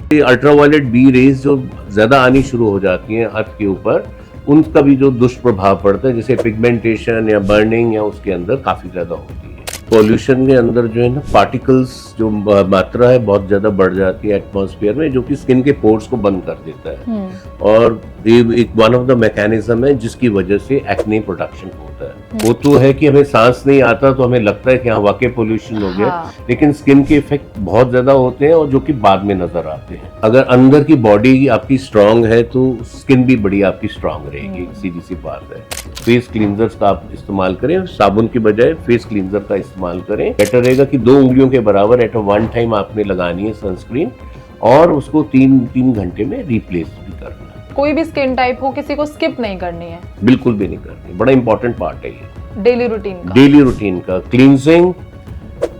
ये ultraviolet B raise जो ज़्यादा आनी शुरू हो जाती हैं अर्थ के ऊपर, उनका भी जो दुष्प्रभाव पड़ता है, जैसे पिगमेंटेशन या बर्निंग या उसके अंदर काफ़ी ज़्यादा होती है। पॉल्यूशन के अंदर जो है ना पार्टिकल्स जो मात्रा है बहुत ज़्यादा बढ़ जाती है एटमॉस्फेयर में, जो कि स्किन के पोर्स को बंद कर देता है। और ये एक वन ऑफ द मैकेनिज्म है जिसकी वजह से एक्ने प्रोडक्शन होता है। वो तो है कि हमें सांस नहीं आता तो हमें लगता है कि हाँ वाकई पोल्यूशन हो गया, लेकिन स्किन के इफेक्ट बहुत ज्यादा होते हैं और जो कि बाद में नजर आते हैं। अगर अंदर की बॉडी आपकी स्ट्रांग है तो स्किन भी बड़ी आपकी स्ट्रांग रहेगी, सीधी सी बात है। फेस क्लींजर्स का आप इस्तेमाल करें, साबुन की बजाय फेस क्लींजर का इस्तेमाल करें। बेटर रहेगा कि 2 उंगलियों के बराबर एट अ वन टाइम आपने लगानी है सनस्क्रीन, और उसको 3 घंटे में रिप्लेस भी करना है। कोई भी स्किन टाइप हो, किसी को स्किप नहीं करनी है, बिल्कुल भी नहीं करनी। बड़ा इंपॉर्टेंट पार्ट है ये डेली रूटीन का cleansing,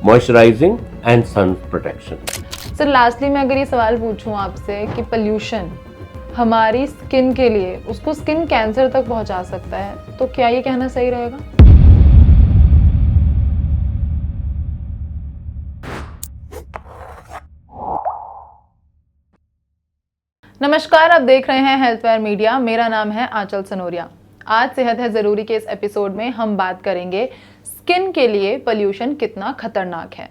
moisturising and sun protection. Sir lastly मैं अगर ये सवाल पूछूं आपसे कि पोल्यूशन हमारी स्किन के लिए उसको स्किन कैंसर तक पहुंचा सकता है, तो क्या ये कहना सही रहेगा? नमस्कार, आप देख रहे हैं हेल्थवेयर मीडिया। मेरा नाम है आंचल सनोरिया। आज सेहत है ज़रूरी के इस एपिसोड में हम बात करेंगे स्किन के लिए पोल्यूशन कितना खतरनाक है।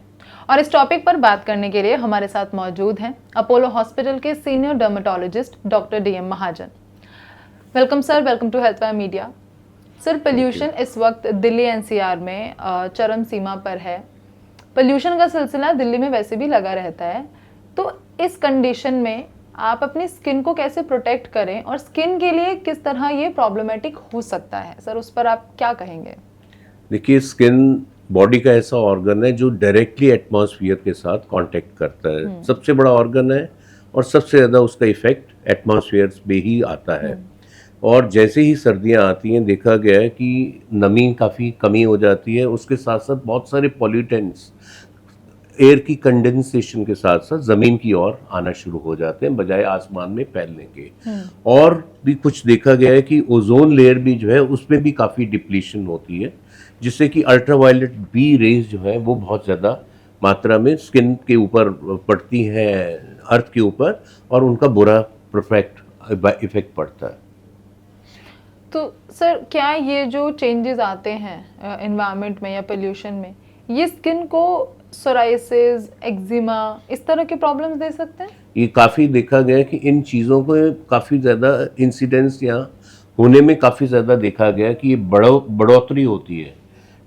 और इस टॉपिक पर बात करने के लिए हमारे साथ मौजूद हैं अपोलो हॉस्पिटल के senior dermatologist doctor DM Mahajan. Welcome sir, welcome to Healthware Media. Sir, pollution इस वक्त दिल्ली NCR में चरम सीमा पर है। पोल्यूशन का सिलसिला दिल्ली में वैसे भी लगा रहता है, तो इस कंडीशन में आप अपनी स्किन को कैसे प्रोटेक्ट करें और स्किन के लिए किस तरह ये प्रॉब्लमेटिक हो सकता है, सर उस पर आप क्या कहेंगे? देखिए, स्किन बॉडी का ऐसा ऑर्गन है जो डायरेक्टली एटमॉस्फेयर के साथ कांटेक्ट करता है। सबसे बड़ा ऑर्गन है और सबसे ज़्यादा उसका इफेक्ट एटमॉस्फेयर में ही आता है। और जैसे ही सर्दियां आती हैं देखा गया है कि नमी काफ़ी कमी हो जाती है, उसके साथ साथ बहुत सारे पॉल्यूटेंट्स एयर की कंडेंसेशन के साथ साथ ज़मीन की ओर आना शुरू हो जाते हैं बजाय आसमान में फैलने के। और भी कुछ देखा गया है कि ओजोन लेयर भी जो है उसमें भी काफ़ी डिप्लीशन होती है, जिससे कि अल्ट्रावायलेट बी रेज जो है वो बहुत ज़्यादा मात्रा में स्किन के ऊपर पड़ती हैं, अर्थ के ऊपर, और उनका बुरा परफेक्ट इफेक्ट पड़ता है। तो सर क्या ये जो चेंजेस आते हैं एनवायरनमेंट में या पोल्यूशन में, ये स्किन को सोराइसिस, एक्जिमा, इस तरह के प्रॉब्लम्स दे सकते हैं? ये काफ़ी देखा गया है कि इन चीज़ों को काफ़ी ज़्यादा इंसिडेंस या होने में काफ़ी ज़्यादा देखा गया कि ये बढ़ोतरी होती है।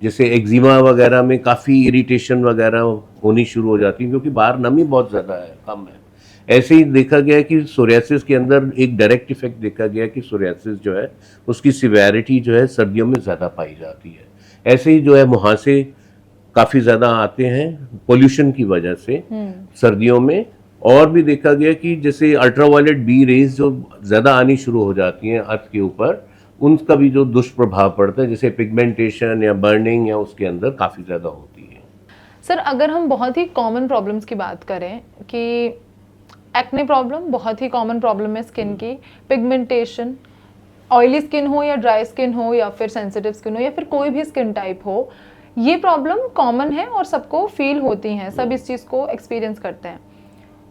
जैसे एक्जिमा वगैरह में काफ़ी इरिटेशन वगैरह होनी शुरू हो जाती है, क्योंकि बाहर नमी बहुत ज़्यादा है, कम है। ऐसे ही देखा गया कि सोरियासिस के अंदर एक डायरेक्ट इफेक्ट देखा गया कि सोरियासिस जो है उसकी सिवियरिटी जो है सर्दियों में ज़्यादा पाई जाती है। ऐसे ही जो है मुहासे काफ़ी ज़्यादा आते हैं पोल्यूशन की वजह से सर्दियों में। और भी देखा गया कि जैसे अल्ट्रावायलेट बी रेज जो ज़्यादा आनी शुरू हो जाती हैं अर्थ के ऊपर, उनका भी जो दुष्प्रभाव पड़ता है, जैसे पिगमेंटेशन या बर्निंग या उसके अंदर काफ़ी ज़्यादा होती है। सर अगर हम बहुत ही कॉमन प्रॉब्लम्स की बात करें कि एक्ने प्रॉब्लम बहुत ही कॉमन प्रॉब्लम है स्किन की, पिगमेंटेशन, ऑयली स्किन हो या ड्राई स्किन हो या फिर सेंसिटिव स्किन हो या फिर कोई भी स्किन टाइप हो, ये प्रॉब्लम कॉमन है और सबको फील होती हैं, सब इस चीज़ को एक्सपीरियंस करते हैं।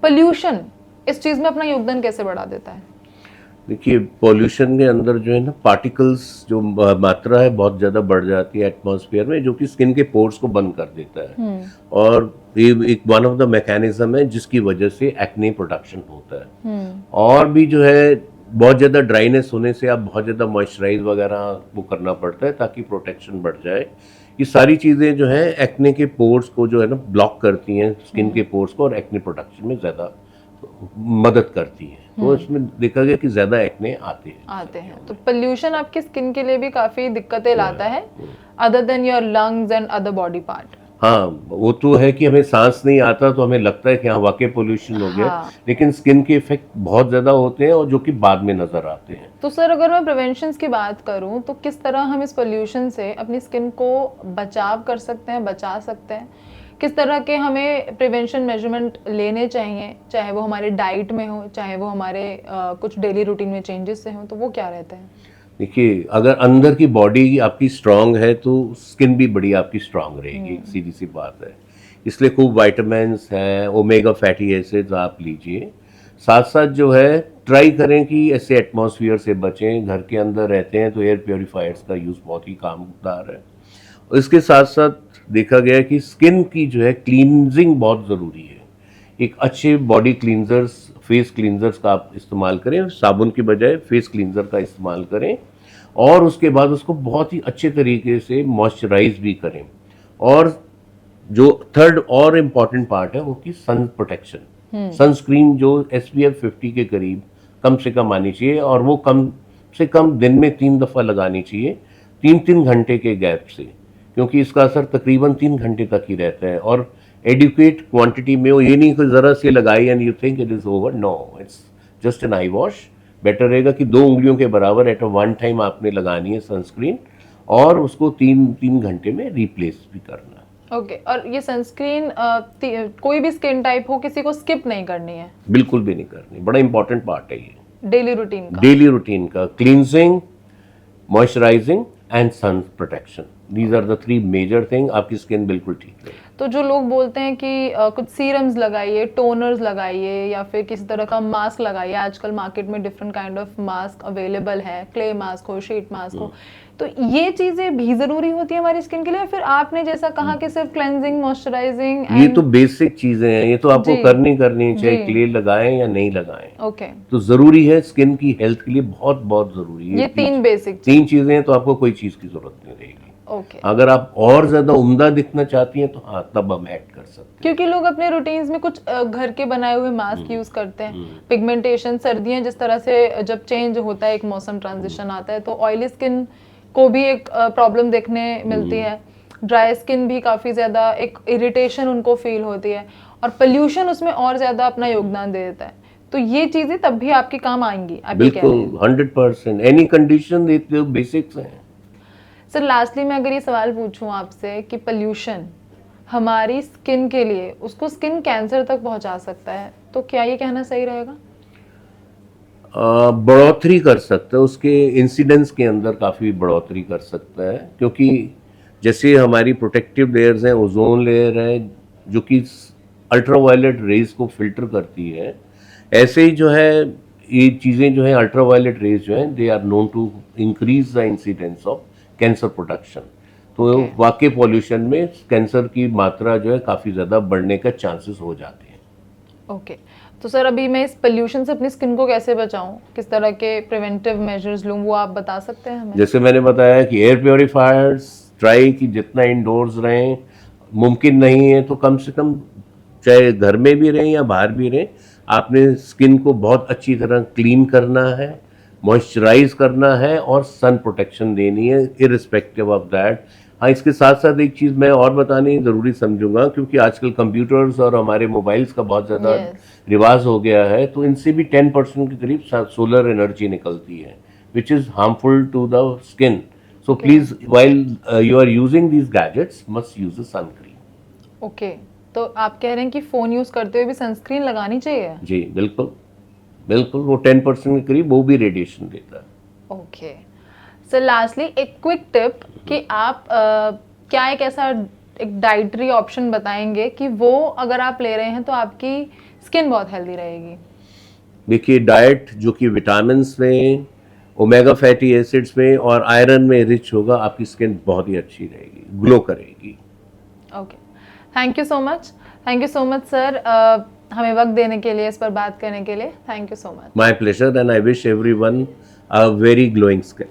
पोल्यूशन इस चीज़ में अपना योगदान कैसे बढ़ा देता है? देखिए, पॉल्यूशन के अंदर जो है ना पार्टिकल्स जो मात्रा है बहुत ज़्यादा बढ़ जाती है एटमॉस्फेयर में, जो कि स्किन के पोर्स को बंद कर देता है। और ये एक वन ऑफ द मैकेनिज्म है जिसकी वजह से एक्ने प्रोडक्शन होता है। और भी जो है बहुत ज़्यादा ड्राइनेस होने से आप बहुत ज़्यादा मॉइस्चराइज वगैरह वो करना पड़ता है ताकि प्रोटेक्शन बढ़ जाए। ये सारी चीज़ें जो है एक्ने के पोर्स को जो है ना ब्लॉक करती हैं, स्किन के पोर्स को, और एक्ने प्रोडक्शन में ज़्यादा मदद करती है। तो इसमें देखा गया कि ज़्यादा एक्ने आते हैं। तो पोल्यूशन आपकी स्किन के लिए भी काफ़ी दिक्कतें लाता है, other than your lungs and other body part. हाँ, वो तो है कि हमें सांस नहीं आता तो हमें लगता है कि हाँ वाकई पोल्यूशन हो गया, लेकिन स्किन के इफेक्ट बहुत ज़्यादा होते हैं और जो कि बाद में नज़र आते हैं। तो सर अगर मैं प्रिवेंशन की बात करूं तो किस तरह हम इस पोल्यूशन से अपनी स्किन को बचाव कर सकते हैं, बचा सकते हैं? किस तरह के हमें प्रिवेंशन मेजरमेंट लेने चाहिए, चाहे वो हमारे डाइट में हो, चाहे वो हमारे कुछ डेली रूटीन में चेंजेस से हो, तो वो क्या रहते हैं? देखिए, अगर अंदर की बॉडी आपकी स्ट्रांग है तो स्किन भी बड़ी आपकी स्ट्रांग रहेगी, सीधी सी बात है। इसलिए खूब विटामिन्स हैं, ओमेगा फैटी एसिड्स आप लीजिए, साथ साथ जो है ट्राई करें कि ऐसे एटमॉस्फेयर से बचें। घर के अंदर रहते हैं तो एयर प्योरीफायर्स का यूज़ बहुत ही कामदार है। इसके साथ साथ देखा गया है कि स्किन की जो है क्लींजिंग बहुत ज़रूरी है। एक अच्छे बॉडी क्लींजर्स, फेस क्लींजर्स का आप इस्तेमाल करें, साबुन की बजाय फेस क्लींजर का इस्तेमाल करें, और उसके बाद उसको बहुत ही अच्छे तरीके से मॉइस्चराइज भी करें। और जो थर्ड और इम्पॉर्टेंट पार्ट है वो कि सन प्रोटेक्शन, सनस्क्रीन जो SPF 50 के करीब कम से कम आनी चाहिए, और वो कम से कम दिन में 3 दफ़ा लगानी चाहिए, 3-3 घंटे के गैप से, क्योंकि इसका असर तकरीबन 3 घंटे तक ही रहता है। और एडुकेट क्वांटिटी में, वो ये नहीं कि ज़रा से लगाई and you think it is over, no, it's just an eye wash. Better रहेगा कि 2 उंगलियों के बराबर एट अ वन टाइम आपने लगानी है सनस्क्रीन, और उसको 3 घंटे में रिप्लेस भी करना। ओके और ये सनस्क्रीन कोई भी स्किन टाइप हो, किसी को स्किप नहीं करनी है? बिल्कुल भी नहीं करनी, बड़ा इंपॉर्टेंट पार्ट है ये डेली रूटीन का। डेली रूटीन का cleansing, moisturising and sun protection, these are the 3 major thing. आपकी स्किन बिल्कुल ठीक रहेगी। तो जो लोग बोलते हैं कि कुछ सीरम्स लगाइए, टोनर्स लगाइए, या फिर किसी तरह का मास्क लगाइए, आजकल मार्केट में different kind of mask available है, क्ले मास्क हो, शीट मास्क हो, तो ये चीजें भी जरूरी होती है हमारी स्किन के लिए? फिर आपने जैसा कहा कि सिर्फ क्लेंजिंग, मॉइस्चराइजिंग, ये तो बेसिक चीजें हैं, ये तो आपको जी। करनी है, चाहे जी। क्ले लगाएं या नहीं लगाएं। ओके, तो जरूरी है, स्किन की हेल्थ के लिए बहुत बहुत जरूरी है। ये 3 बेसिक। 3 चीजें हैं, तो आपको कोई चीज की जरूरत नहीं रहेगी। ओके, अगर आप और ज्यादा उम्दा दिखना चाहती हैं तो हाँ, तब हम ऐड कर सकते हैं। क्योंकि लोग अपने रूटीन्स में कुछ घर के बनाए हुए मास्क यूज करते हैं। पिगमेंटेशन, सर्दियां जिस तरह से जब चेंज होता है, एक मौसम ट्रांजिशन आता है, तो ऑयली स्किन को भी एक प्रॉब्लम देखने मिलती है। ड्राई स्किन भी काफी ज्यादा एक इरिटेशन उनको फील होती है, और पोल्यूशन उसमें और ज्यादा अपना योगदान दे देता है। तो ये चीजें तब भी आपके काम आएंगी, आप ये कह रहे हैं? बिल्कुल 100%। एनी कंडीशन देते हो, बेसिक्स हैं। सर लास्टली मैं अगर ये सवाल पूछूं आपसे कि पोल्यूशन हमारी स्किन के लिए, उसको स्किन कैंसर तक पहुंचा सकता है, तो क्या ये कहना सही रहेगा? बढ़ोतरी कर सकता है, उसके इंसिडेंस के अंदर काफ़ी बढ़ोतरी कर सकता है, क्योंकि जैसे हमारी प्रोटेक्टिव लेयर्स हैं, ओजोन लेयर है जो कि अल्ट्रावायलेट रेज को फिल्टर करती है, ऐसे ही जो है ये चीज़ें जो हैं, अल्ट्रावायलेट रेज जो हैं, they are known to increase the incidence of cancer production. तो वाकई पॉल्यूशन में कैंसर की मात्रा जो है काफ़ी ज़्यादा बढ़ने का चांसेस हो जाते हैं। ओके, तो सर अभी मैं इस पोल्यूशन से अपनी स्किन को कैसे बचाऊं, किस तरह के प्रिवेंटिव मेजर्स लूं, वो आप बता सकते हैं हमें? जैसे मैंने बताया कि एयर प्योरीफायर्स ट्राई कि जितना इंडोर्स रहें, मुमकिन नहीं है तो कम से कम चाहे घर में भी रहें या बाहर भी रहें, आपने स्किन को बहुत अच्छी तरह क्लीन करना है, मॉइस्चराइज करना है, और सन प्रोटेक्शन देनी है इरिस्पेक्टिव ऑफ दैट। हाँ, इसके साथ साथ एक चीज़ मैं और बतानी ज़रूरी समझूंगा, क्योंकि आजकल कंप्यूटर्स और हमारे मोबाइल्स का बहुत ज़्यादा रिवाज हो गया है, तो इनसे भी 10% के करीब सोलर एनर्जी निकलती है, which is harmful to the skin. So please, while you are using these gadgets, must use a sun cream. Okay, तो आप कह रहे हैं कि फोन यूज करते हुए भी सनस्क्रीन लगानी चाहिए? जी बिल्कुल बिल्कुल, वो 10% के करीब वो भी रेडिएशन देता है। ओके सर, लास्टली एक क्विक टिप कि आप क्या एक ऐसा एक डाइटरी ऑप्शन बताएंगे कि वो अगर आप ले रहे हैं तो आपकी स्किन बहुत हेल्दी रहेगी? देखिए, डाइट जो कि विटामिन्स में, ओमेगा फैटी एसिड्स में और आयरन में रिच होगा, आपकी स्किन बहुत ही अच्छी रहेगी, ग्लो करेगी। Okay, thank you so much, thank you so much sir, हमें वक्त देने के लिए, इस पर बात करने के लिए। Thank you so much. My pleasure, and I wish everyone a very glowing skin.